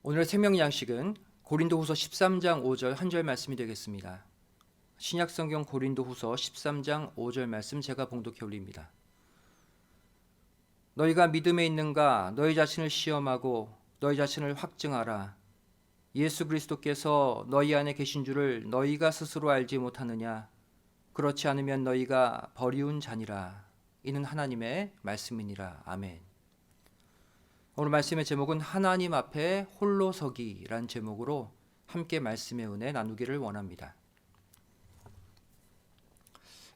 오늘의 생명 양식은 고린도후서 13장 5절 한 절 말씀이 되겠습니다. 신약성경 고린도후서 13장 5절 말씀 제가 봉독해 올립니다. 너희가 믿음에 있는가 너희 자신을 시험하고 너희 자신을 확증하라. 예수 그리스도께서 너희 안에 계신 줄을 너희가 스스로 알지 못하느냐. 그렇지 않으면 너희가 버리운 자니라. 이는 하나님의 말씀이니라. 아멘. 오늘 말씀의 제목은 하나님 앞에 홀로 서기라는 제목으로 함께 말씀의 은혜 나누기를 원합니다.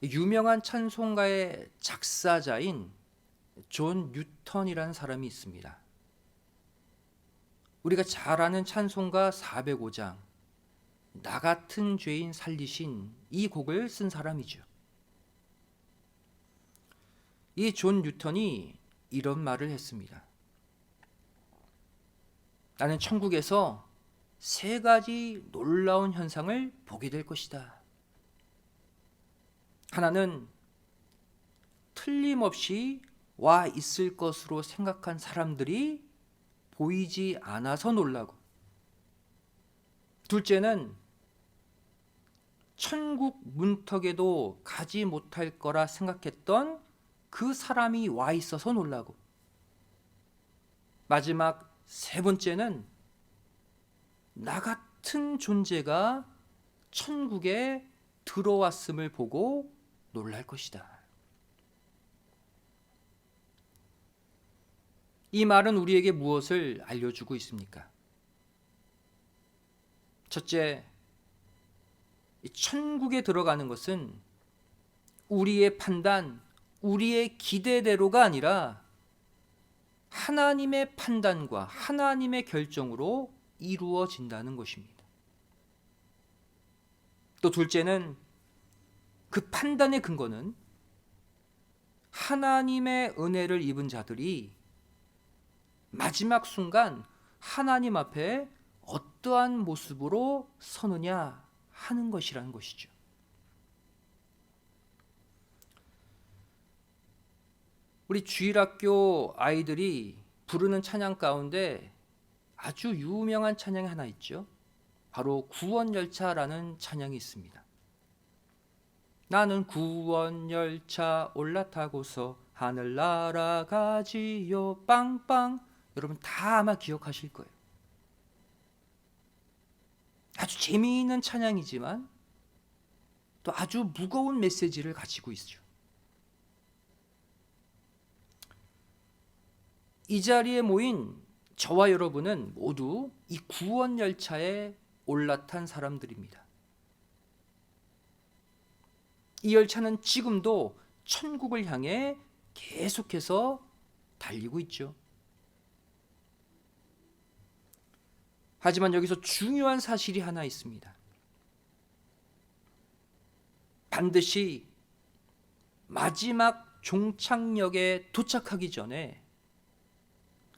유명한 찬송가의 작사자인 존 뉴턴이라는 사람이 있습니다. 우리가 잘 아는 찬송가 405장 나 같은 죄인 살리신 이 곡을 쓴 사람이죠. 이 존 뉴턴이 이런 말을 했습니다. 나는 천국에서 세 가지 놀라운 현상을 보게 될 것이다. 하나는 틀림없이 와 있을 것으로 생각한 사람들이 보이지 않아서 놀라고, 둘째는 천국 문턱에도 가지 못할 거라 생각했던 그 사람이 와 있어서 놀라고, 마지막 세 번째는 나 같은 존재가 천국에 들어왔음을 보고 놀랄 것이다. 이 말은 우리에게 무엇을 알려주고 있습니까? 첫째, 천국에 들어가는 것은 우리의 판단, 우리의 기대대로가 아니라 하나님의 판단과 하나님의 결정으로 이루어진다는 것입니다. 또 둘째는 그 판단의 근거는 하나님의 은혜를 입은 자들이 마지막 순간 하나님 앞에 어떠한 모습으로 서느냐 하는 것이라는 것이죠. 우리 주일학교 아이들이 부르는 찬양 가운데 아주 유명한 찬양이 하나 있죠. 바로 구원열차라는 찬양이 있습니다. 나는 구원열차 올라타고서 하늘 날아가지요 빵빵. 여러분 다 아마 기억하실 거예요. 아주 재미있는 찬양이지만 또 아주 무거운 메시지를 가지고 있죠. 이 자리에 모인 저와 여러분은 모두 이 구원 열차에 올라탄 사람들입니다. 이 열차는 지금도 천국을 향해 계속해서 달리고 있죠. 하지만 여기서 중요한 사실이 하나 있습니다. 반드시 마지막 종착역에 도착하기 전에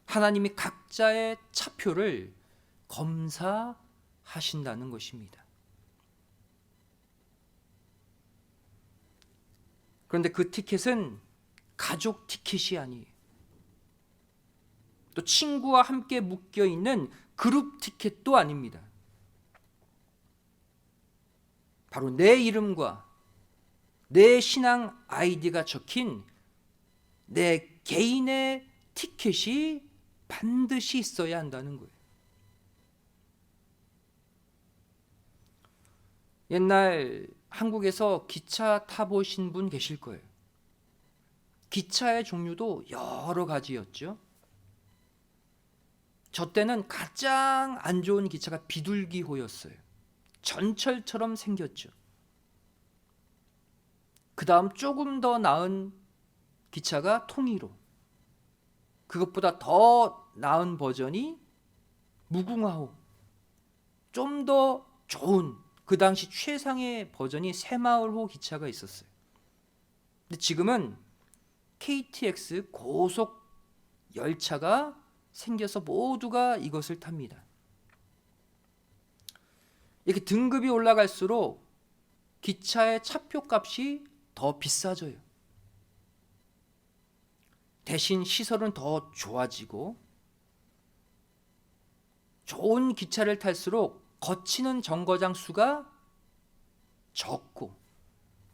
하나님이 각자의 차표를 검사하신다는 것입니다. 그런데 그 티켓은 가족 티켓이 아니에요. 또 친구와 함께 묶여 있는 그룹 티켓도 아닙니다. 바로 내 이름과 내 신앙 아이디가 적힌 내 개인의 티켓이 반드시 있어야 한다는 거예요. 옛날 한국에서 기차 타보신 분 계실 거예요. 기차의 종류도 여러 가지였죠. 저 때는 가장 안 좋은 기차가 비둘기호였어요. 전철처럼 생겼죠. 그 다음 조금 더 나은 기차가 통일호. 그것보다 더 나은 버전이 무궁화호. 좀 더 좋은 그 당시 최상의 버전이 새마을호 기차가 있었어요. 근데 지금은 KTX 고속 열차가 생겨서 모두가 이것을 탑니다. 이렇게 등급이 올라갈수록 기차의 차표값이 더 비싸져요. 대신 시설은 더 좋아지고 좋은 기차를 탈수록 거치는 정거장 수가 적고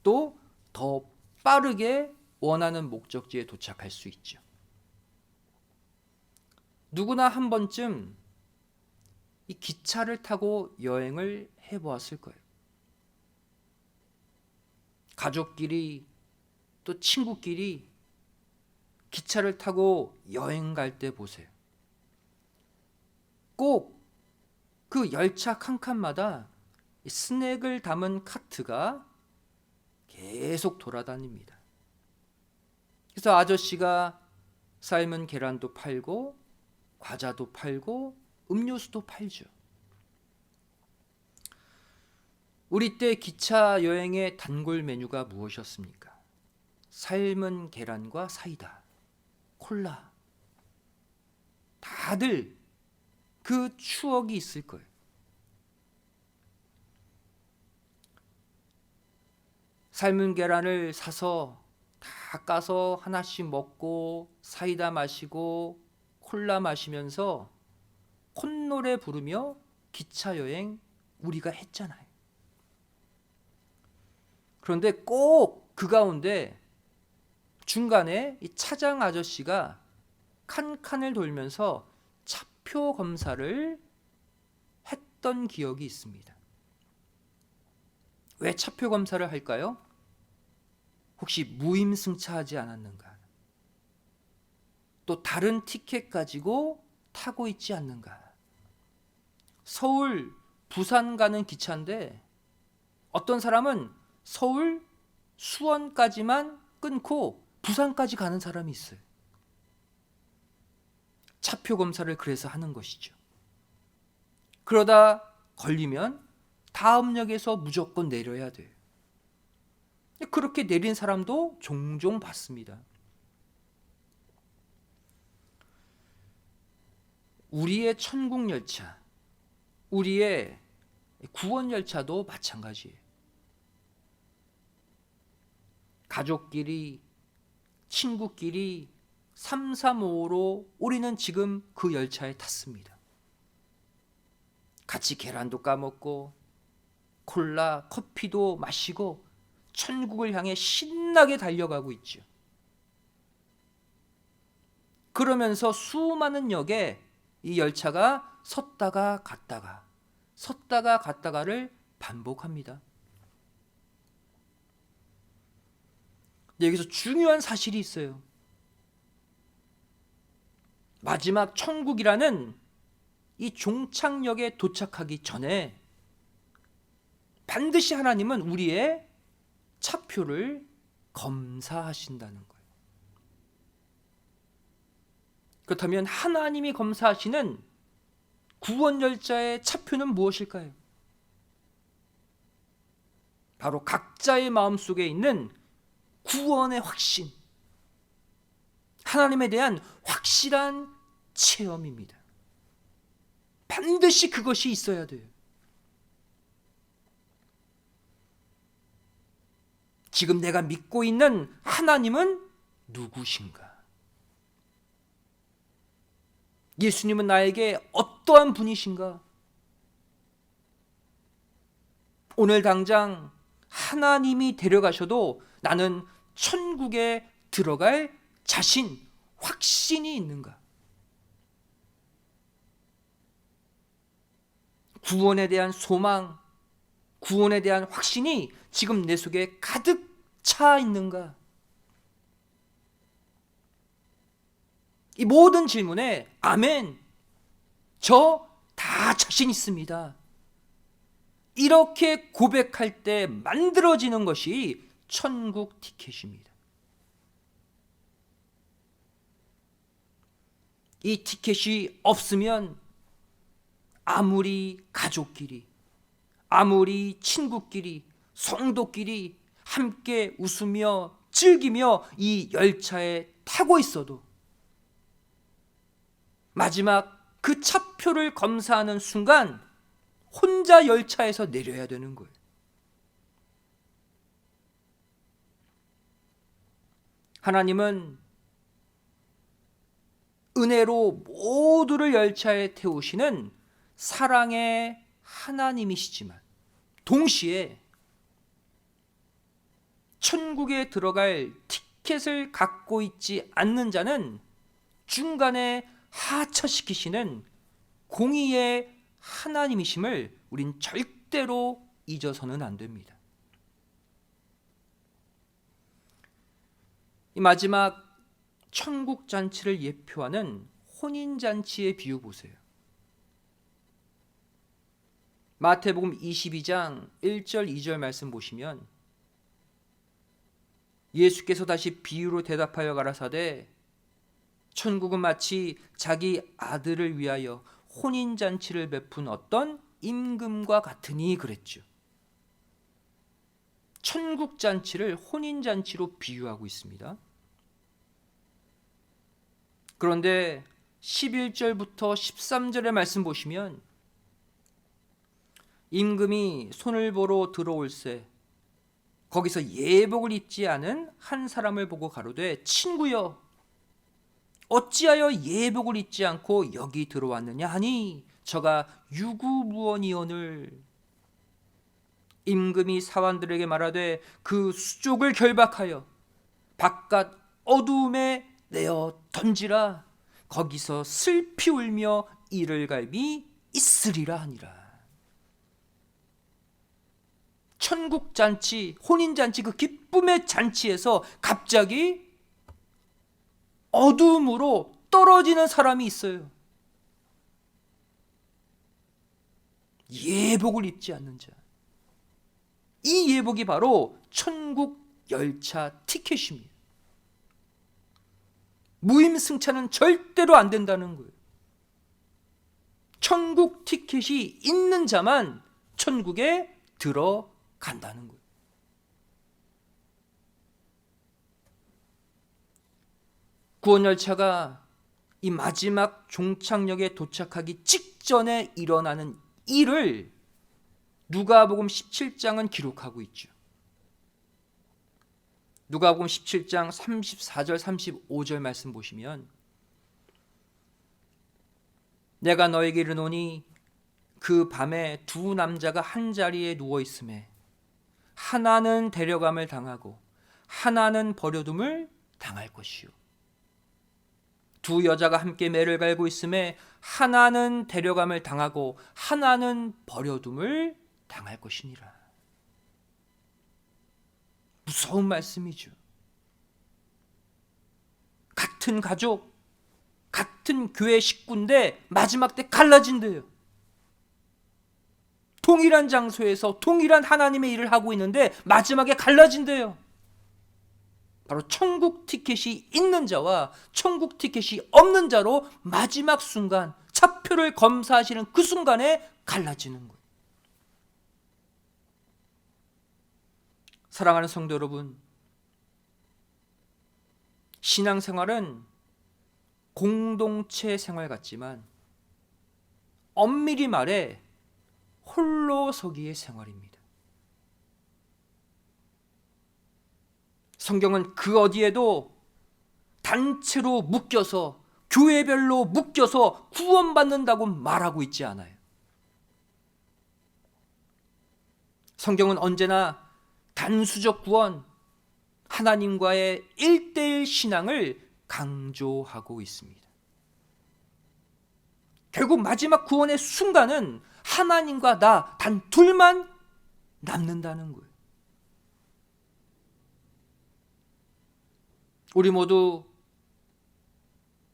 또 더 빠르게 원하는 목적지에 도착할 수 있죠. 누구나 한 번쯤 이 기차를 타고 여행을 해보았을 거예요. 가족끼리 또 친구끼리 기차를 타고 여행 갈 때 보세요. 꼭 그 열차 칸칸마다 스낵을 담은 카트가 계속 돌아다닙니다. 그래서 아저씨가 삶은 계란도 팔고 과자도 팔고 음료수도 팔죠. 우리 때 기차 여행의 단골 메뉴가 무엇이었습니까? 삶은 계란과 사이다, 콜라. 다들 그 추억이 있을 거예요. 삶은 계란을 사서 다 까서 하나씩 먹고 사이다 마시고 콜라 마시면서 콧노래 부르며 기차 여행 우리가 했잖아요. 그런데 꼭 그 가운데 중간에 이 차장 아저씨가 칸칸을 돌면서 차표 검사를 했던 기억이 있습니다. 왜 차표 검사를 할까요? 혹시 무임승차하지 않았는가? 또 다른 티켓 가지고 타고 있지 않는가? 서울, 부산 가는 기차인데 어떤 사람은 서울, 수원까지만 끊고 부산까지 가는 사람이 있어요. 차표 검사를 그래서 하는 것이죠. 그러다 걸리면 다음 역에서 무조건 내려야 돼요. 그렇게 내린 사람도 종종 봤습니다. 우리의 천국 열차, 우리의 구원 열차도 마찬가지예요. 가족끼리, 친구끼리 335로 우리는 지금 그 열차에 탔습니다. 같이 계란도 까먹고 콜라, 커피도 마시고 천국을 향해 신나게 달려가고 있죠. 그러면서 수많은 역에 이 열차가 섰다가 갔다가를 반복합니다. 여기서 중요한 사실이 있어요. 마지막 천국이라는 이 종착역에 도착하기 전에 반드시 하나님은 우리의 차표를 검사하신다는 거예요. 그렇다면 하나님이 검사하시는 구원 열차의 차표는 무엇일까요? 바로 각자의 마음속에 있는 구원의 확신, 하나님에 대한 확실한 체험입니다. 반드시 그것이 있어야 돼요. 지금 내가 믿고 있는 하나님은 누구신가? 예수님은 나에게 어떠한 분이신가? 오늘 당장 하나님이 데려가셔도 나는 천국에 들어갈 자신, 확신이 있는가? 구원에 대한 소망, 구원에 대한 확신이 지금 내 속에 가득 차 있는가? 이 모든 질문에 아멘, 저 다 자신 있습니다. 이렇게 고백할 때 만들어지는 것이 천국 티켓입니다. 이 티켓이 없으면 아무리 가족끼리, 아무리 친구끼리, 성도끼리 함께 웃으며 즐기며 이 열차에 타고 있어도 마지막 그 차표를 검사하는 순간 혼자 열차에서 내려야 되는 거예요. 하나님은 은혜로 모두를 열차에 태우시는 사랑의 하나님이시지만 동시에 천국에 들어갈 티켓을 갖고 있지 않는 자는 중간에 하차시키시는 공의의 하나님이심을 우린 절대로 잊어서는 안 됩니다. 이 마지막 천국 잔치를 예표하는 혼인 잔치의 비유 보세요. 마태복음 22장 1절 2절 말씀 보시면 예수께서 다시 비유로 대답하여 가라사대 천국은 마치 자기 아들을 위하여 혼인 잔치를 베푼 어떤 임금과 같으니 그랬죠. 천국 잔치를 혼인 잔치로 비유하고 있습니다. 그런데 11절부터 13절의 말씀 보시면 임금이 손을 보러 들어올새 거기서 예복을 입지 않은 한 사람을 보고 가로되 친구여 어찌하여 예복을 입지 않고 여기 들어왔느냐 하니 저가 유구무원이오늘. 임금이 사환들에게 말하되 그 수족을 결박하여 바깥 어두움에 내어 던지라. 거기서 슬피 울며 이를 갈미 있으리라 하니라. 천국 잔치, 혼인 잔치, 그 기쁨의 잔치에서 갑자기 어두움으로 떨어지는 사람이 있어요. 예복을 입지 않는 자. 이 예복이 바로 천국 열차 티켓입니다. 무임승차는 절대로 안 된다는 거예요. 천국 티켓이 있는 자만 천국에 들어간다는 거예요. 구원열차가 이 마지막 종착역에 도착하기 직전에 일어나는 일을 누가복음 17장은 기록하고 있죠. 누가복음 17장 34절 35절 말씀 보시면 내가 너에게 이르노니 그 밤에 두 남자가 한 자리에 누워 있음에 하나는 데려감을 당하고 하나는 버려둠을 당할 것이요 두 여자가 함께 매를 갈고 있음에 하나는 데려감을 당하고 하나는 버려둠을 당할 것이니라. 무서운 말씀이죠. 같은 가족, 같은 교회 식구인데 마지막 때 갈라진대요. 동일한 장소에서 동일한 하나님의 일을 하고 있는데 마지막에 갈라진대요. 바로 천국 티켓이 있는 자와 천국 티켓이 없는 자로 마지막 순간 차표를 검사하시는 그 순간에 갈라지는 거예요. 사랑하는 성도 여러분, 신앙생활은 공동체 생활 같지만 엄밀히 말해 홀로서기의 생활입니다. 성경은 그 어디에도 단체로 묶여서 교회별로 묶여서 구원받는다고 말하고 있지 않아요. 성경은 언제나 단수적 구원, 하나님과의 1:1 신앙을 강조하고 있습니다. 결국 마지막 구원의 순간은 하나님과 나 단 둘만 남는다는 거예요. 우리 모두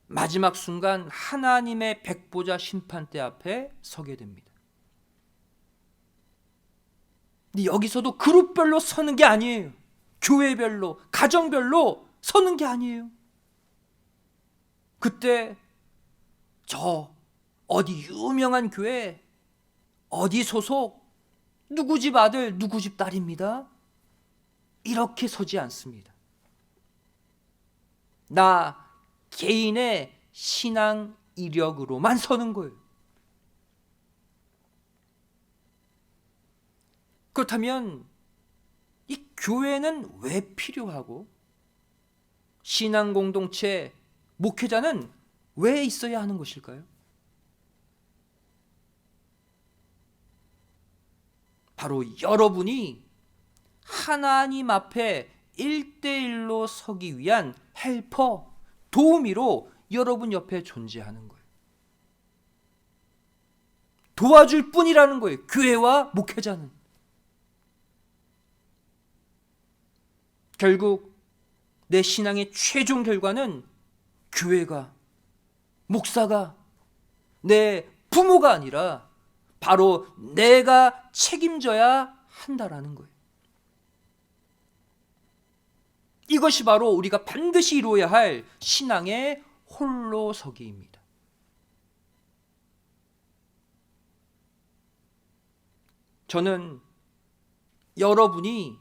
마지막 순간 하나님의 백보자 심판대 앞에 서게 됩니다. 근데 여기서도 그룹별로 서는 게 아니에요. 교회별로, 가정별로 서는 게 아니에요. 그때 저 어디 유명한 교회, 어디 소속, 누구 집 아들, 누구 집 딸입니다. 이렇게 서지 않습니다. 나 개인의 신앙 이력으로만 서는 거예요. 그렇다면 이 교회는 왜 필요하고 신앙 공동체, 목회자는 왜 있어야 하는 것일까요? 바로 여러분이 하나님 앞에 1대1로 서기 위한 헬퍼, 도우미로 여러분 옆에 존재하는 거예요. 도와줄 뿐이라는 거예요. 교회와 목회자는. 결국 내 신앙의 최종 결과는 교회가, 목사가, 내 부모가 아니라 바로 내가 책임져야 한다라는 거예요. 이것이 바로 우리가 반드시 이루어야 할 신앙의 홀로서기입니다. 저는 여러분이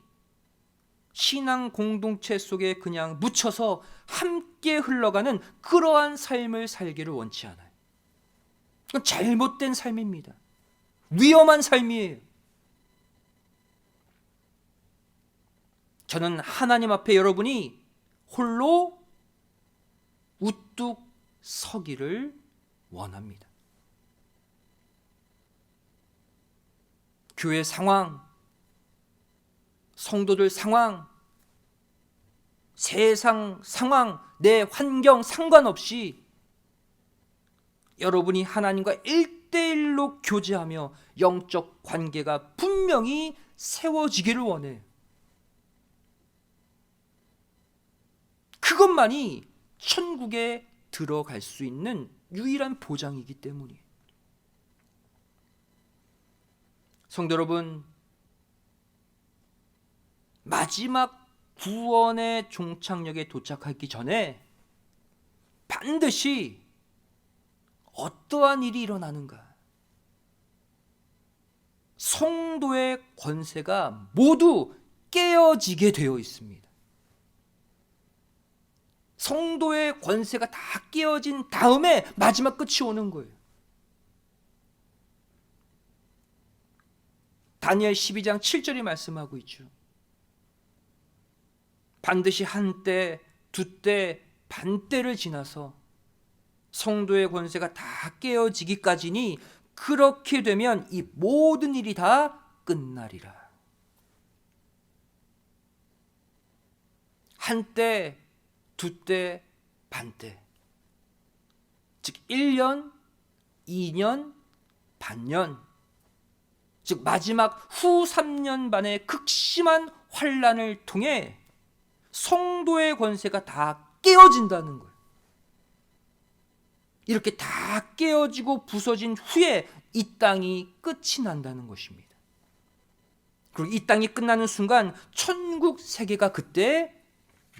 신앙 공동체 속에 그냥 묻혀서 함께 흘러가는 그러한 삶을 살기를 원치 않아요. 그건 잘못된 삶입니다. 위험한 삶이에요. 저는 하나님 앞에 여러분이 홀로 우뚝 서기를 원합니다. 교회 상황, 성도들 상황, 세상 상황, 내 환경 상관없이 여러분이 하나님과 1대1로 교제하며 영적 관계가 분명히 세워지기를 원해요. 그것만이 천국에 들어갈 수 있는 유일한 보장이기 때문이에요. 성도 여러분, 마지막 구원의 종착역에 도착하기 전에 반드시 어떠한 일이 일어나는가? 성도의 권세가 모두 깨어지게 되어 있습니다. 성도의 권세가 다 깨어진 다음에 마지막 끝이 오는 거예요. 다니엘 12장 7절이 말씀하고 있죠. 반드시 한때, 두때, 반때를 지나서 성도의 권세가 다 깨어지기까지니 그렇게 되면 이 모든 일이 다 끝나리라. 한때, 두때, 반때. 즉 1년, 2년, 반년. 즉 마지막 후 3년 반의 극심한 환난을 통해 성도의 권세가 다 깨어진다는 거예요. 이렇게 다 깨어지고 부서진 후에 이 땅이 끝이 난다는 것입니다. 그리고 이 땅이 끝나는 순간 천국 세계가 그때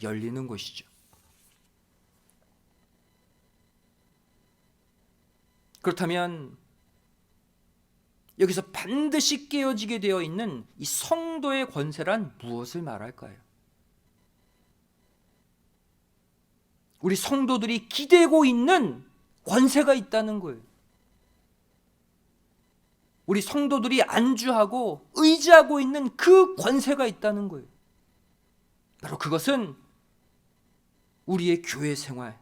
열리는 것이죠. 그렇다면 여기서 반드시 깨어지게 되어 있는 이 성도의 권세란 무엇을 말할까요? 우리 성도들이 기대고 있는 권세가 있다는 거예요. 우리 성도들이 안주하고 의지하고 있는 그 권세가 있다는 거예요. 바로 그것은 우리의 교회 생활,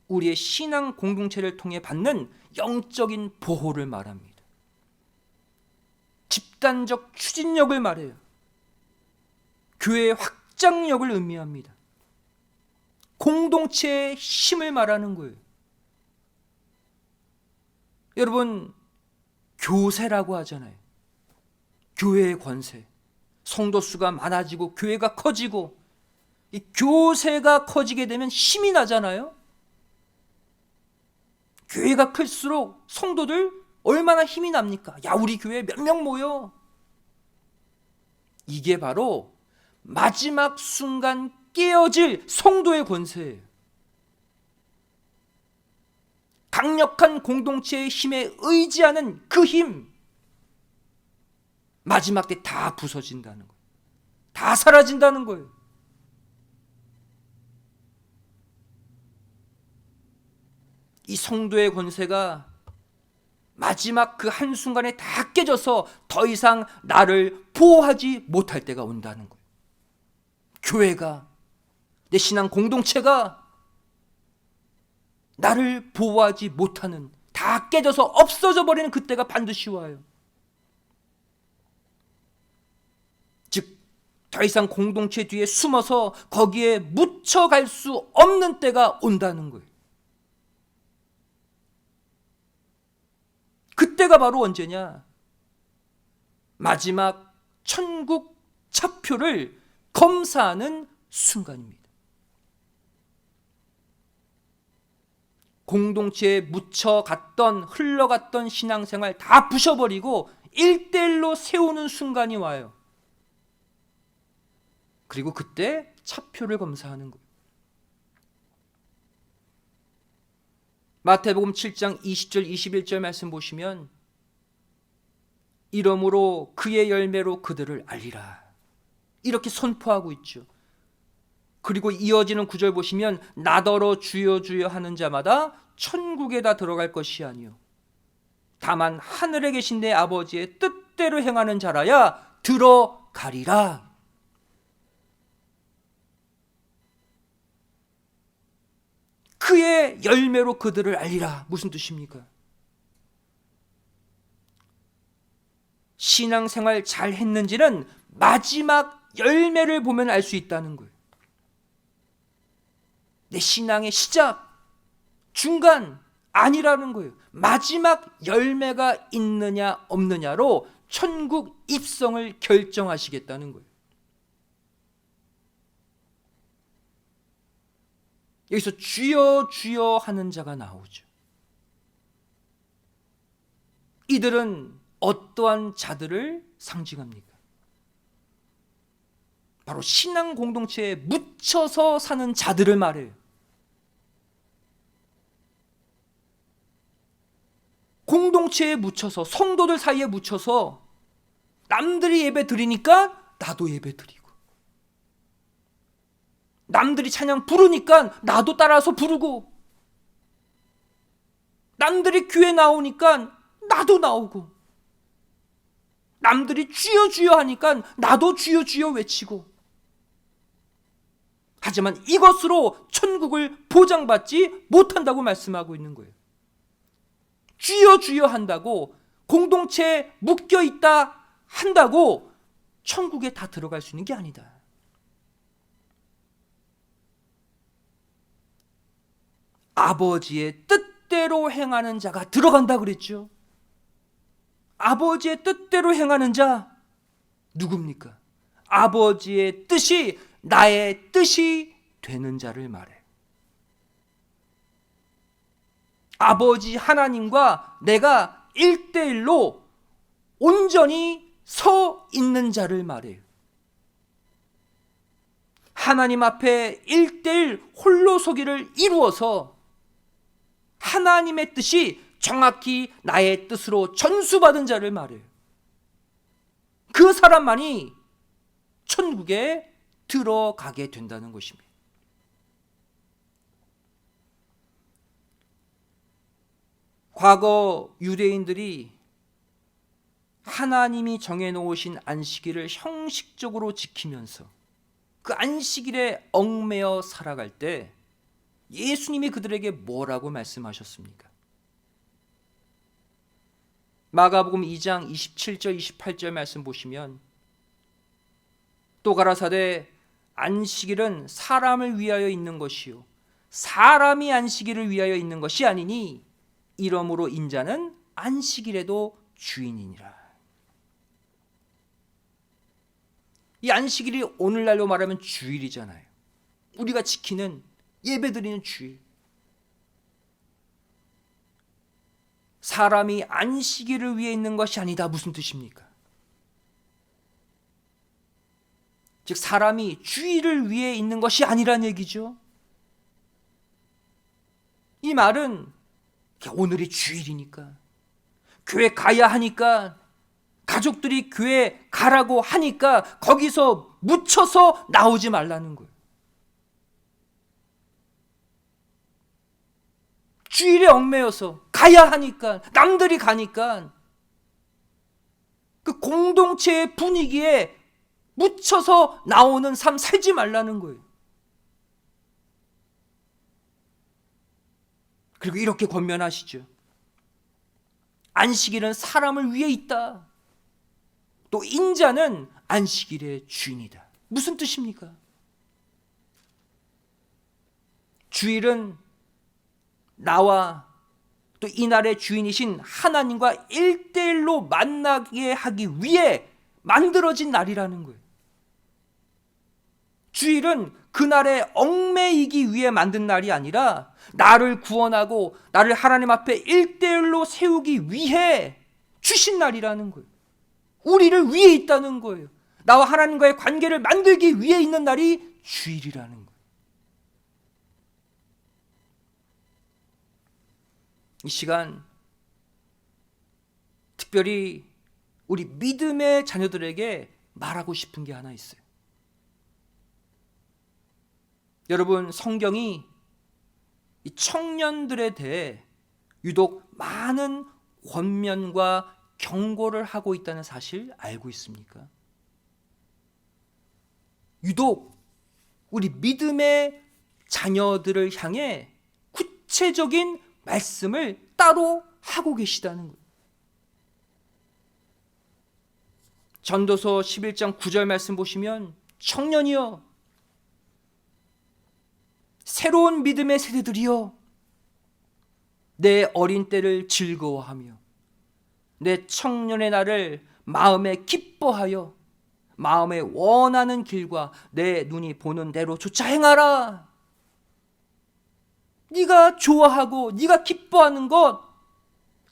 우리의 신앙 공동체를 통해 받는 영적인 보호를 말합니다. 집단적 추진력을 말해요. 교회의 확장력을 의미합니다. 공동체의 힘을 말하는 거예요. 여러분, 교세라고 하잖아요. 교회의 권세. 성도 수가 많아지고 교회가 커지고 이 교세가 커지게 되면 힘이 나잖아요. 교회가 클수록 성도들 얼마나 힘이 납니까? 야, 우리 교회에 몇 명 모여. 이게 바로 마지막 순간 깨어질 성도의 권세예요. 강력한 공동체의 힘에 의지하는 그 힘, 마지막 때 다 부서진다는 거예요. 다 사라진다는 거예요. 이 성도의 권세가 마지막 그 한순간에 다 깨져서 더 이상 나를 보호하지 못할 때가 온다는 거예요. 교회가, 내 신앙 공동체가 나를 보호하지 못하는, 다 깨져서 없어져 버리는 그때가 반드시 와요. 더 이상 공동체 뒤에 숨어서 거기에 묻혀갈 수 없는 때가 온다는 거예요. 그때가 바로 언제냐? 마지막 천국 차표를 검사하는 순간입니다. 공동체에 묻혀갔던 흘러갔던 신앙생활 다 부셔버리고 1대1로 세우는 순간이 와요. 그리고 그때 차표를 검사하는 거예요. 마태복음 7장 20절 21절 말씀 보시면 이러므로 그의 열매로 그들을 알리라 이렇게 선포하고 있죠. 그리고 이어지는 구절 보시면 나더러 주여 주여 하는 자마다 천국에 다 들어갈 것이 아니요 다만 하늘에 계신 내 아버지의 뜻대로 행하는 자라야 들어가리라. 그의 열매로 그들을 알리라. 무슨 뜻입니까? 신앙생활 잘 했는지는 마지막 열매를 보면 알 수 있다는 거예요. 내 신앙의 시작, 중간 아니라는 거예요. 마지막 열매가 있느냐 없느냐로 천국 입성을 결정하시겠다는 거예요. 여기서 주여 주여 하는 자가 나오죠. 이들은 어떠한 자들을 상징합니까? 바로 신앙 공동체에 묻혀서 사는 자들을 말해요. 공동체에 묻혀서, 성도들 사이에 묻혀서 남들이 예배 드리니까 나도 예배 드리고, 남들이 찬양 부르니까 나도 따라서 부르고, 남들이 교회 나오니까 나도 나오고, 남들이 주여 주여 하니까 나도 주여 주여 외치고. 하지만 이것으로 천국을 보장받지 못한다고 말씀하고 있는 거예요. 주여 주여 한다고, 공동체에 묶여 있다 한다고 천국에 다 들어갈 수 있는 게 아니다. 아버지의 뜻대로 행하는 자가 들어간다 그랬죠. 아버지의 뜻대로 행하는 자 누굽니까? 아버지의 뜻이 나의 뜻이 되는 자를 말해. 아버지 하나님과 내가 1대1로 온전히 서 있는 자를 말해요. 하나님 앞에 1대1 홀로 서기를 이루어서 하나님의 뜻이 정확히 나의 뜻으로 전수받은 자를 말해요. 그 사람만이 천국에 들어가게 된다는 것입니다. 과거 유대인들이 하나님이 정해놓으신 안식일을 형식적으로 지키면서 그 안식일에 얽매여 살아갈 때 예수님이 그들에게 뭐라고 말씀하셨습니까? 마가복음 2장 27절 28절 말씀 보시면 또 가라사대 안식일은 사람을 위하여 있는 것이요 사람이 안식일을 위하여 있는 것이 아니니 이러므로 인자는 안식일에도 주인이니라. 이 안식일이 오늘날로 말하면 주일이잖아요. 우리가 지키는 예배드리는 주일. 사람이 안식일을 위해 있는 것이 아니다. 무슨 뜻입니까? 즉 사람이 주일을 위해 있는 것이 아니란 얘기죠. 이 말은 오늘이 주일이니까, 교회 가야 하니까, 가족들이 교회 가라고 하니까 거기서 묻혀서 나오지 말라는 거예요. 주일에 얽매여서 가야 하니까, 남들이 가니까 그 공동체의 분위기에 묻혀서 나오는 삶 살지 말라는 거예요. 그리고 이렇게 권면하시죠. 안식일은 사람을 위해 있다. 또 인자는 안식일의 주인이다. 무슨 뜻입니까? 주일은 나와 또 이날의 주인이신 하나님과 1대1로 만나게 하기 위해 만들어진 날이라는 거예요. 주일은 그날에 얽매이기 위해 만든 날이 아니라 나를 구원하고 나를 하나님 앞에 1대1로 세우기 위해 주신 날이라는 거예요. 우리를 위해 있다는 거예요. 나와 하나님과의 관계를 만들기 위해 있는 날이 주일이라는 거예요. 이 시간 특별히 우리 믿음의 자녀들에게 말하고 싶은 게 하나 있어요. 여러분, 성경이 이 청년들에 대해 유독 많은 권면과 경고를 하고 있다는 사실 알고 있습니까? 유독 우리 믿음의 자녀들을 향해 구체적인 말씀을 따로 하고 계시다는 거예요. 전도서 11장 9절 말씀 보시면 청년이여, 새로운 믿음의 세대들이여, 내 어린 때를 즐거워하며 내 청년의 날을 마음에 기뻐하여 마음에 원하는 길과 내 눈이 보는 대로 조차 행하라. 네가 좋아하고 네가 기뻐하는 것,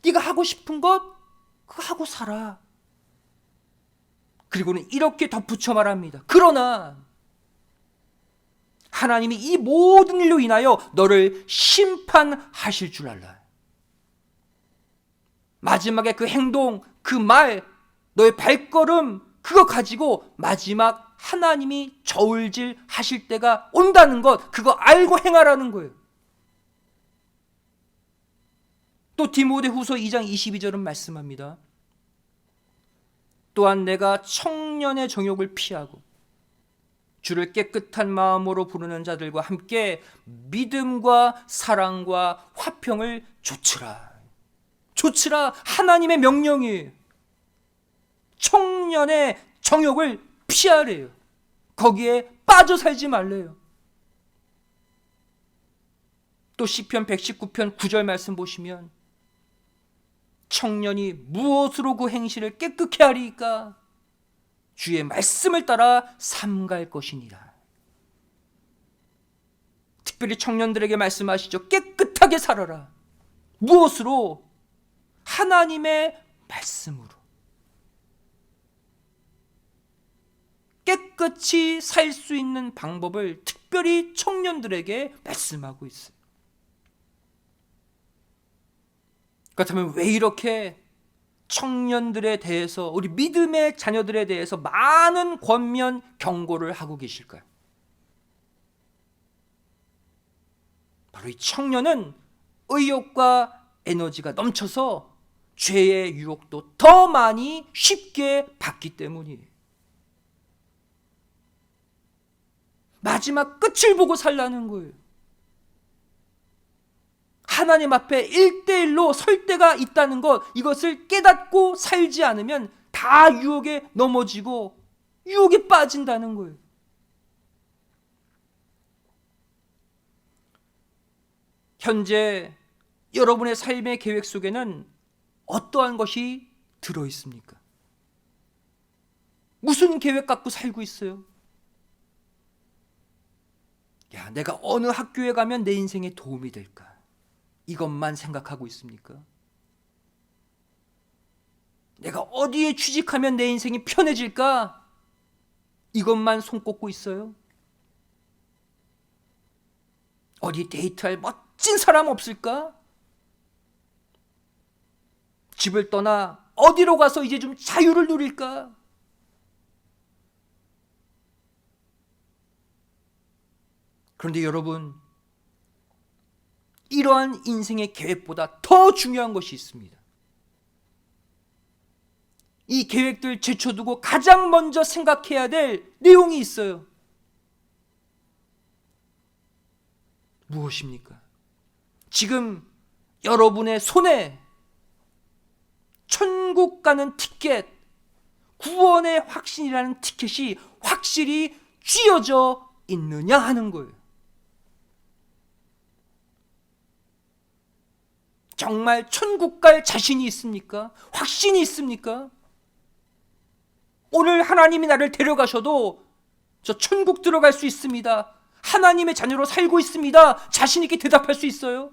네가 하고 싶은 것, 그거 하고 살아. 그리고는 이렇게 덧붙여 말합니다. 그러나 하나님이 이 모든 일로 인하여 너를 심판하실 줄 알라. 마지막에 그 행동, 그 말, 너의 발걸음, 그거 가지고 마지막 하나님이 저울질 하실 때가 온다는 것, 그거 알고 행하라는 거예요. 또 디모데후서 2장 22절은 말씀합니다. 또한 내가 청년의 정욕을 피하고 주를 깨끗한 마음으로 부르는 자들과 함께 믿음과 사랑과 화평을 조치라. 조치라, 하나님의 명령이에요. 청년의 정욕을 피하래요. 거기에 빠져 살지 말래요. 또 시편 119편 9절 말씀 보시면 청년이 무엇으로 그 행실을 깨끗게 하리이까? 주의 말씀을 따라 삼갈 것이니라. 특별히 청년들에게 말씀하시죠. 깨끗하게 살아라. 무엇으로? 하나님의 말씀으로. 깨끗이 살 수 있는 방법을 특별히 청년들에게 말씀하고 있어요. 그렇다면 왜 이렇게 청년들에 대해서, 우리 믿음의 자녀들에 대해서 많은 권면, 경고를 하고 계실까요? 바로 이 청년은 의욕과 에너지가 넘쳐서 죄의 유혹도 더 많이 쉽게 받기 때문이에요. 마지막 끝을 보고 살라는 거예요. 하나님 앞에 1대1로 설 때가 있다는 것, 이것을 깨닫고 살지 않으면 다 유혹에 넘어지고 유혹에 빠진다는 거예요. 현재 여러분의 삶의 계획 속에는 어떠한 것이 들어있습니까? 무슨 계획 갖고 살고 있어요? 야, 내가 어느 학교에 가면 내 인생에 도움이 될까? 이것만 생각하고 있습니까? 내가 어디에 취직하면 내 인생이 편해질까? 이것만 손꼽고 있어요? 어디 데이트할 멋진 사람 없을까? 집을 떠나 어디로 가서 이제 좀 자유를 누릴까? 그런데 여러분, 이러한 인생의 계획보다 더 중요한 것이 있습니다. 이 계획들 제쳐두고 가장 먼저 생각해야 될 내용이 있어요. 무엇입니까? 지금 여러분의 손에 천국 가는 티켓, 구원의 확신이라는 티켓이 확실히 쥐어져 있느냐 하는 거예요. 정말 천국 갈 자신이 있습니까? 확신이 있습니까? 오늘 하나님이 나를 데려가셔도 저 천국 들어갈 수 있습니다. 하나님의 자녀로 살고 있습니다. 자신 있게 대답할 수 있어요?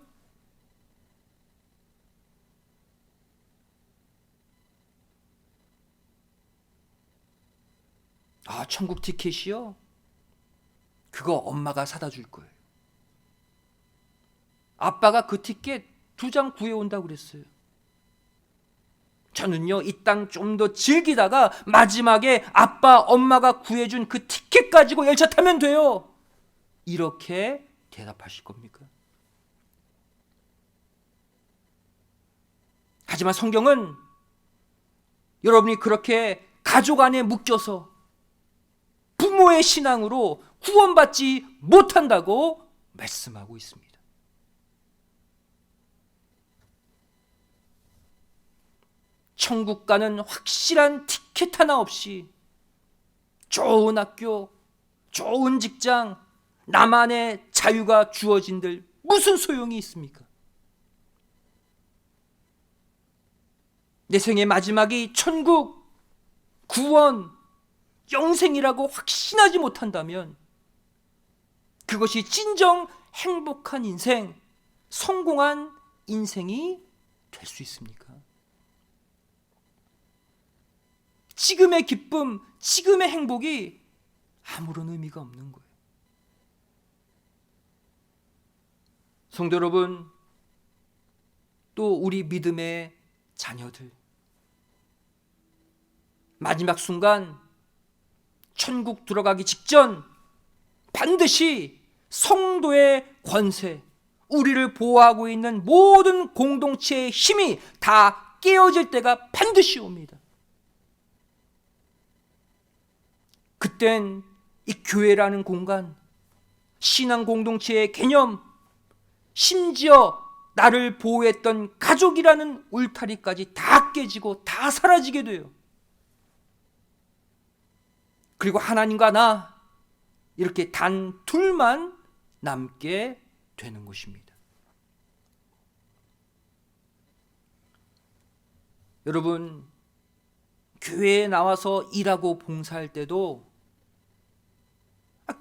아, 천국 티켓이요? 그거 엄마가 사다 줄 거예요. 아빠가 그 티켓 2장 구해온다고 그랬어요. 저는요, 이 땅 좀 더 즐기다가 마지막에 아빠, 엄마가 구해준 그 티켓 가지고 열차 타면 돼요. 이렇게 대답하실 겁니까? 하지만 성경은 여러분이 그렇게 가족 안에 묶여서 부모의 신앙으로 구원받지 못한다고 말씀하고 있습니다. 천국 가는 확실한 티켓 하나 없이 좋은 학교, 좋은 직장, 나만의 자유가 주어진들 무슨 소용이 있습니까? 내 생의 마지막이 천국, 구원, 영생이라고 확신하지 못한다면 그것이 진정 행복한 인생, 성공한 인생이 될 수 있습니까? 지금의 기쁨, 지금의 행복이 아무런 의미가 없는 거예요. 성도 여러분, 또 우리 믿음의 자녀들, 마지막 순간 천국 들어가기 직전 반드시 성도의 권세, 우리를 보호하고 있는 모든 공동체의 힘이 다 깨어질 때가 반드시 옵니다. 그땐 이 교회라는 공간, 신앙 공동체의 개념, 심지어 나를 보호했던 가족이라는 울타리까지 다 깨지고 다 사라지게 돼요. 그리고 하나님과 나 이렇게 단 둘만 남게 되는 것입니다. 여러분, 교회에 나와서 일하고 봉사할 때도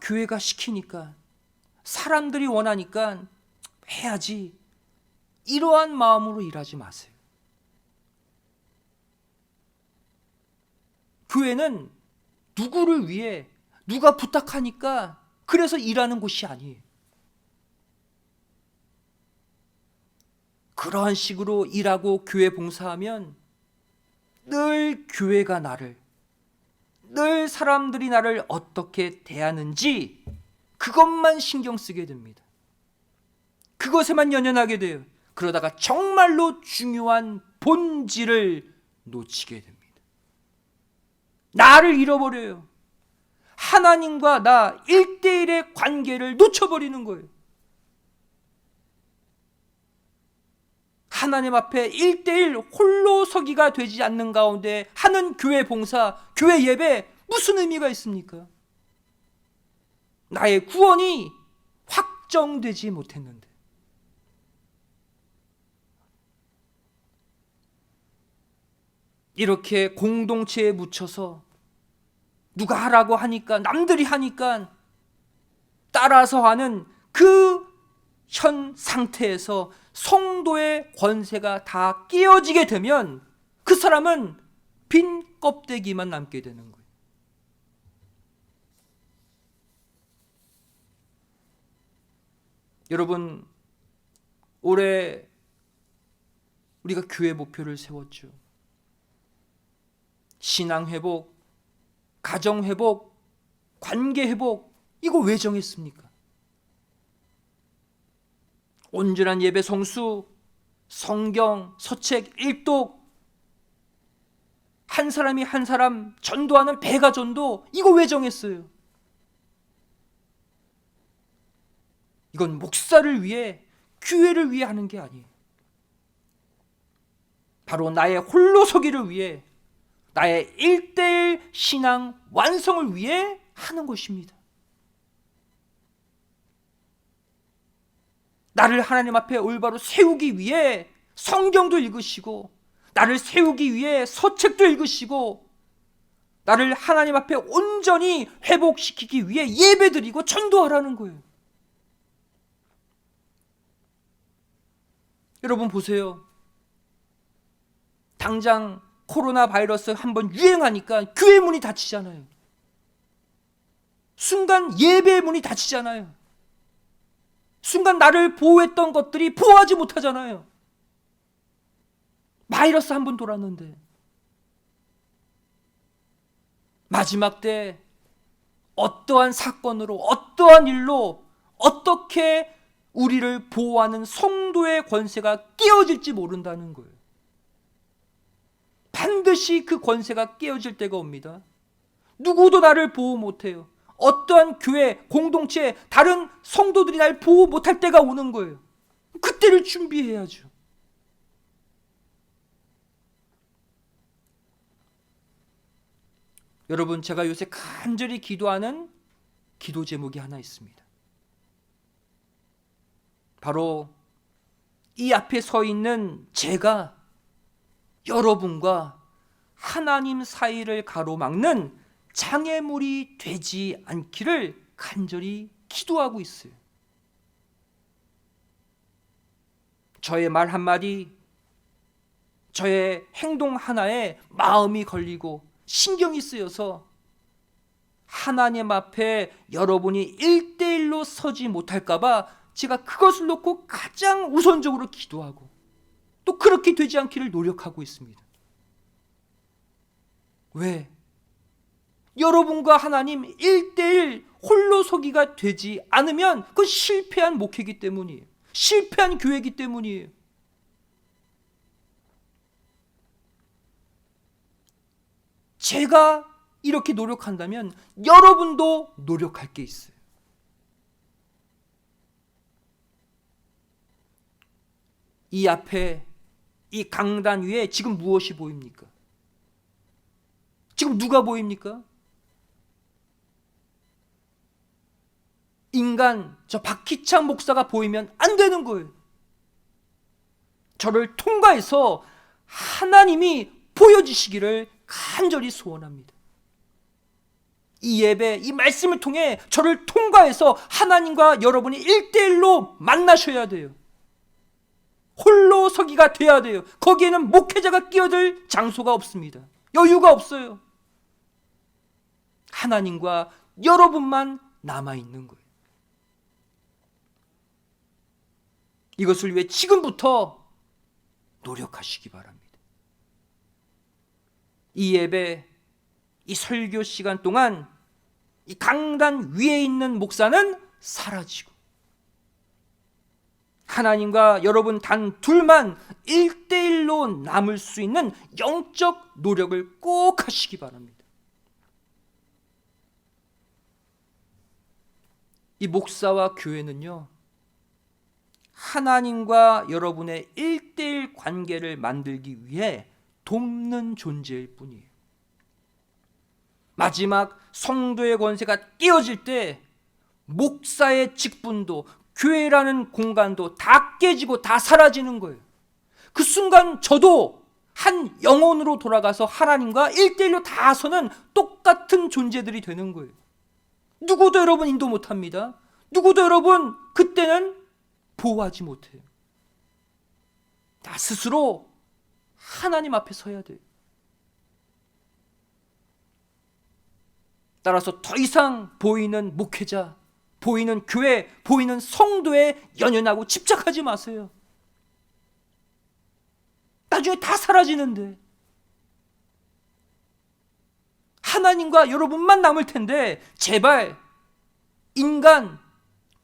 교회가 시키니까, 사람들이 원하니까 해야지, 이러한 마음으로 일하지 마세요. 교회는 누구를 위해, 누가 부탁하니까 그래서 일하는 곳이 아니에요. 그러한 식으로 일하고 교회 봉사하면 늘 교회가 나를, 늘 사람들이 나를 어떻게 대하는지 그것만 신경 쓰게 됩니다. 그것에만 연연하게 돼요. 그러다가 정말로 중요한 본질을 놓치게 됩니다. 나를 잃어버려요. 하나님과 나 1대1의 관계를 놓쳐버리는 거예요. 하나님 앞에 1대1 홀로 서기가 되지 않는 가운데 하는 교회 봉사, 교회 예배 무슨 의미가 있습니까? 나의 구원이 확정되지 못했는데. 이렇게 공동체에 묻혀서 누가 하라고 하니까, 남들이 하니까 따라서 하는 그 현 상태에서 성도의 권세가 다 깨어지게 되면 그 사람은 빈 껍데기만 남게 되는 거예요. 여러분, 올해 우리가 교회 목표를 세웠죠. 신앙 회복, 가정 회복, 관계 회복, 이거 왜 정했습니까? 온전한 예배 성수, 성경, 서책, 일독, 한 사람이 한 사람 전도하는 배가 전도, 이거 왜 정했어요? 이건 목사를 위해, 교회를 위해 하는 게 아니에요. 바로 나의 홀로서기를 위해, 나의 1대1 신앙 완성을 위해 하는 것입니다. 나를 하나님 앞에 올바로 세우기 위해 성경도 읽으시고, 나를 세우기 위해 서책도 읽으시고, 나를 하나님 앞에 온전히 회복시키기 위해 예배드리고 전도하라는 거예요. 여러분 보세요. 당장 코로나 바이러스 한번 유행하니까 교회 문이 닫히잖아요. 순간 예배의 문이 닫히잖아요. 순간 나를 보호했던 것들이 보호하지 못하잖아요. 바이러스 한번 돌았는데 마지막 때 어떠한 사건으로, 어떠한 일로, 어떻게 우리를 보호하는 성도의 권세가 깨어질지 모른다는 거예요. 반드시 그 권세가 깨어질 때가 옵니다. 누구도 나를 보호 못해요. 어떠한 교회, 공동체, 다른 성도들이 날 보호 못할 때가 오는 거예요. 그때를 준비해야죠. 여러분, 제가 요새 간절히 기도하는 기도 제목이 하나 있습니다. 바로 이 앞에 서 있는 제가 여러분과 하나님 사이를 가로막는 장애물이 되지 않기를 간절히 기도하고 있어요. 저의 말 한마디, 저의 행동 하나에 마음이 걸리고 신경이 쓰여서 하나님 앞에 여러분이 1대1로 서지 못할까봐 제가 그것을 놓고 가장 우선적으로 기도하고 또 그렇게 되지 않기를 노력하고 있습니다. 왜? 여러분과 하나님 1대1 홀로 서기가 되지 않으면 그건 실패한 목회이기 때문이에요. 실패한 교회이기 때문이에요. 제가 이렇게 노력한다면 여러분도 노력할 게 있어요. 이 앞에 이 강단 위에 지금 무엇이 보입니까? 지금 누가 보입니까? 인간, 저 박희창 목사가 보이면 안 되는 거예요. 저를 통과해서 하나님이 보여주시기를 간절히 소원합니다. 이 예배, 이 말씀을 통해 저를 통과해서 하나님과 여러분이 1대1로 만나셔야 돼요. 홀로 서기가 돼야 돼요. 거기에는 목회자가 끼어들 장소가 없습니다. 여유가 없어요. 하나님과 여러분만 남아있는 거예요. 이것을 위해 지금부터 노력하시기 바랍니다. 이 예배, 이 설교 시간 동안 이 강단 위에 있는 목사는 사라지고 하나님과 여러분 단 둘만 1대1로 남을 수 있는 영적 노력을 꼭 하시기 바랍니다. 이 목사와 교회는요, 하나님과 여러분의 1대1 관계를 만들기 위해 돕는 존재일 뿐이에요. 마지막 성도의 권세가 깨어질 때 목사의 직분도, 교회라는 공간도 다 깨지고 다 사라지는 거예요. 그 순간 저도 한 영혼으로 돌아가서 하나님과 1대1로 다 서는 똑같은 존재들이 되는 거예요. 누구도 여러분 인도 못합니다. 누구도 여러분 그때는 보호하지 못해요. 나 스스로 하나님 앞에 서야 돼요. 따라서 더 이상 보이는 목회자, 보이는 교회, 보이는 성도에 연연하고 집착하지 마세요. 나중에 다 사라지는데 하나님과 여러분만 남을 텐데 제발 인간,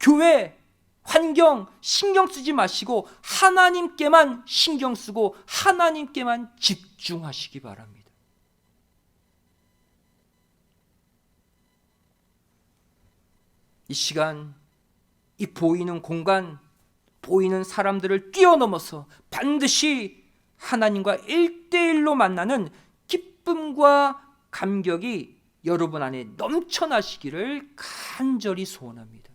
교회, 환경 신경 쓰지 마시고 하나님께만 신경 쓰고 하나님께만 집중하시기 바랍니다. 이 시간, 이 보이는 공간, 보이는 사람들을 뛰어넘어서 반드시 하나님과 1대1로 만나는 기쁨과 감격이 여러분 안에 넘쳐나시기를 간절히 소원합니다.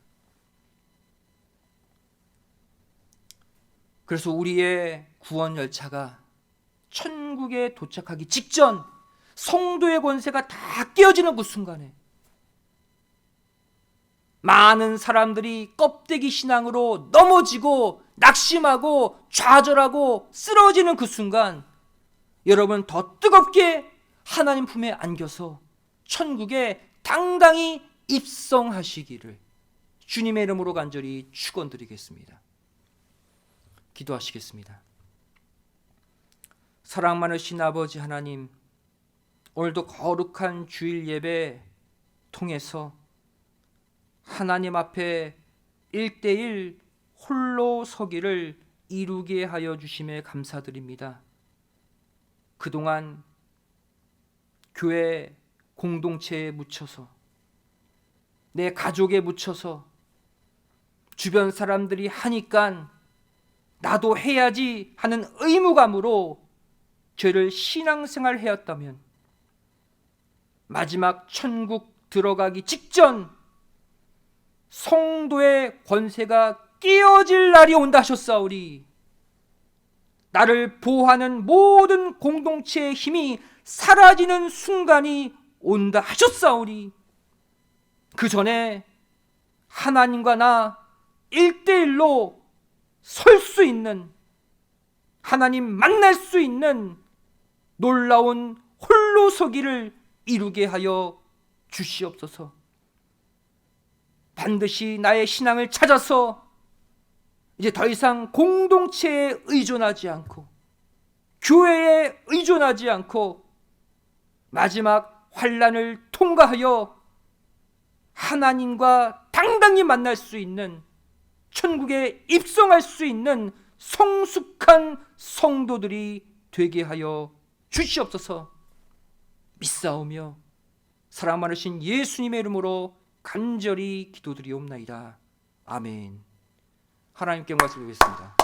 그래서 우리의 구원 열차가 천국에 도착하기 직전 성도의 권세가 다 깨어지는 그 순간에 많은 사람들이 껍데기 신앙으로 넘어지고 낙심하고 좌절하고 쓰러지는 그 순간 여러분 더 뜨겁게 하나님 품에 안겨서 천국에 당당히 입성하시기를 주님의 이름으로 간절히 축원드리겠습니다. 기도하시겠습니다. 사랑 많으신 아버지 하나님, 오늘도 거룩한 주일 예배 통해서 하나님 앞에 1:1 홀로 서기를 이루게 하여 주심에 감사드립니다. 그동안 교회 공동체에 묻혀서 내 가족에 묻혀서 주변 사람들이 하니까 나도 해야지 하는 의무감으로 죄를 신앙생활 해왔다면 마지막 천국 들어가기 직전 성도의 권세가 깨어질 날이 온다 하셨사오니 나를 보호하는 모든 공동체의 힘이 사라지는 순간이 온다 하셨사오니 그 전에 하나님과 나 1:1로 설 수 있는, 하나님 만날 수 있는 놀라운 홀로서기를 이루게 하여 주시옵소서. 반드시 나의 신앙을 찾아서 이제 더 이상 공동체에 의존하지 않고 교회에 의존하지 않고 마지막 환난을 통과하여 하나님과 당당히 만날 수 있는, 천국에 입성할 수 있는 성숙한 성도들이 되게 하여 주시옵소서. 믿사오며 사랑 많으신 예수님의 이름으로 간절히 기도드리옵나이다. 아멘. 하나님께 말씀드리겠습니다.